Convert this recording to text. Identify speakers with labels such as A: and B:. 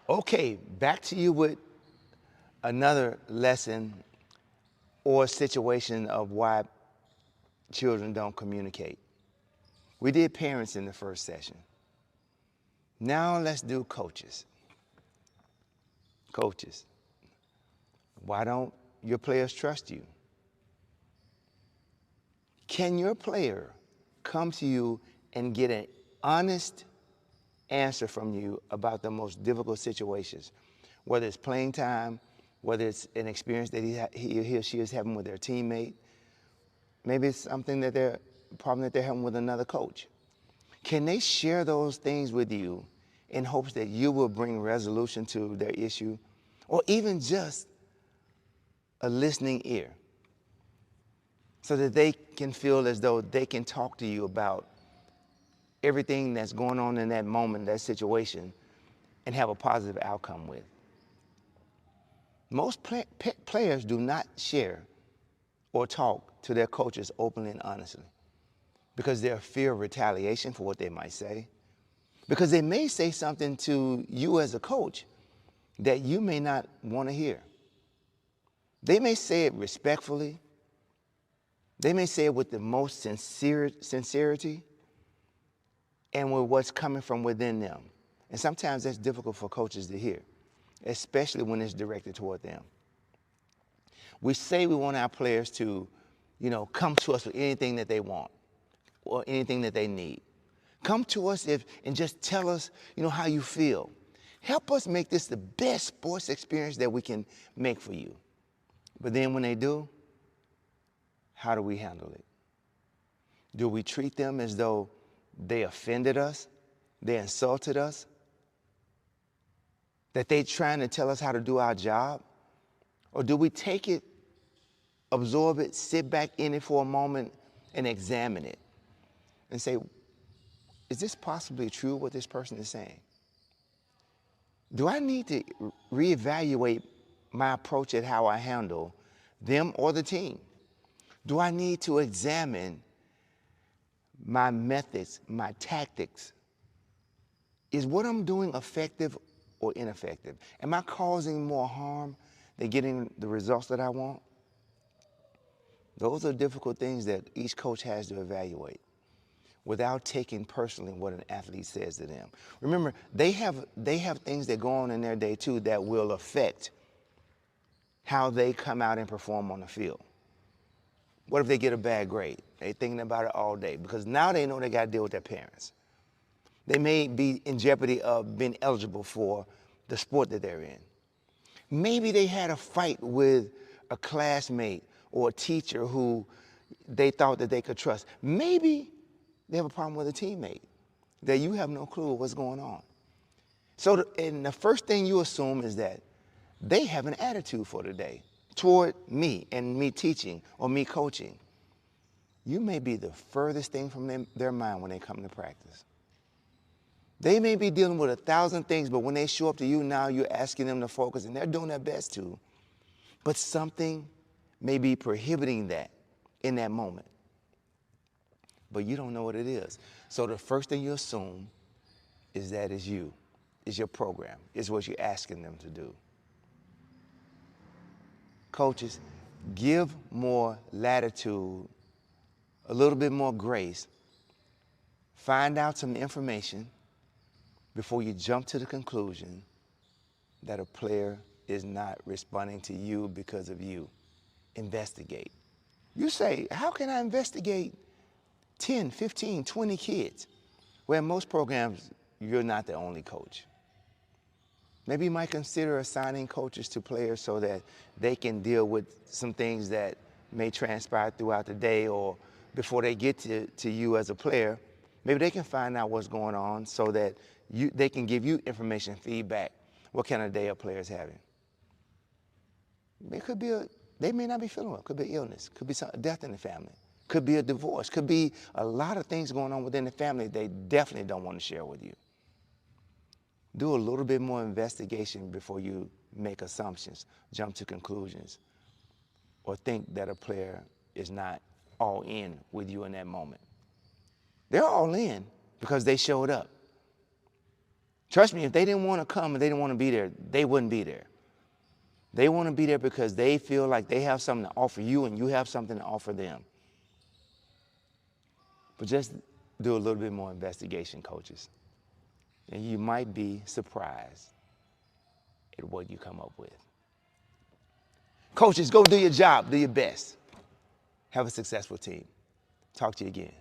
A: Okay, back to you with another lesson or situation of why children don't communicate. We did parents in the first session. Now let's do coaches. Coaches, why don't your players trust you? Can your player come to you and get an honest answer from you about the most difficult situations, whether it's playing time, whether it's an experience that he or she is having with their teammate, maybe it's something that they're problem that they're having with another coach. Can they share those things with you in hopes that you will bring resolution to their issue, or even just a listening ear, so that they can feel as though they can talk to you about everything that's going on in that moment, that situation, and have a positive outcome with? Most players do not share or talk to their coaches openly and honestly because they're fear of retaliation for what they might say, because they may say something to you as a coach that you may not want to hear. They may say it respectfully. They may say it with the most sincerity and with what's coming from within them. And sometimes that's difficult for coaches to hear, especially when it's directed toward them. We say we want our players to, come to us with anything that they want or anything that they need. Come to us and just tell us, how you feel. Help us make this the best sports experience that we can make for you. But then when they do, how do we handle it? Do we treat them as though they offended us, they insulted us, that they're trying to tell us how to do our job? Or do we take it, absorb it, sit back in it for a moment and examine it and say, is this possibly true what this person is saying? Do I need to reevaluate my approach at how I handle them or the team? Do I need to examine my methods, my tactics? Is what I'm doing effective or ineffective? Am I causing more harm than getting the results that I want? Those are difficult things that each coach has to evaluate without taking personally what an athlete says to them. Remember, they have things that go on in their day too that will affect how they come out and perform on the field. What if they get a bad grade? They're thinking about it all day because now they know they got to deal with their parents. They may be in jeopardy of being eligible for the sport that they're in. Maybe they had a fight with a classmate or a teacher who they thought that they could trust. Maybe they have a problem with a teammate that you have no clue what's going on. So and the first thing you assume is that they have an attitude for today toward me and me teaching or me coaching. You may be the furthest thing from their mind when they come to practice. They may be dealing with 1,000 things, but when they show up to you now, you're asking them to focus, and they're doing their best to. But something may be prohibiting that in that moment. But you don't know what it is. So the first thing you assume is that it's you, is your program, is what you're asking them to do. Coaches, give more latitude, a little bit more grace. Find out some information before you jump to the conclusion that a player is not responding to you because of you. Investigate. You say, how can I investigate 10, 15, 20 kids? Well, in most programs, you're not the only coach. Maybe you might consider assigning coaches to players so that they can deal with some things that may transpire throughout the day or before they get to you as a player. Maybe they can find out what's going on so that they can give you information, feedback. What kind of day a player is having? It could be they may not be feeling well. Could be illness. Could be a death in the family. Could be a divorce. Could be a lot of things going on within the family they definitely don't want to share with you. Do a little bit more investigation before you make assumptions, jump to conclusions, or think that a player is not all in with you in that moment. They're all in because they showed up. Trust me, if they didn't want to come and they didn't want to be there, they wouldn't be there. They want to be there because they feel like they have something to offer you and you have something to offer them. But just do a little bit more investigation, coaches. And you might be surprised at what you come up with. Coaches, go do your job, do your best. Have a successful team. Talk to you again.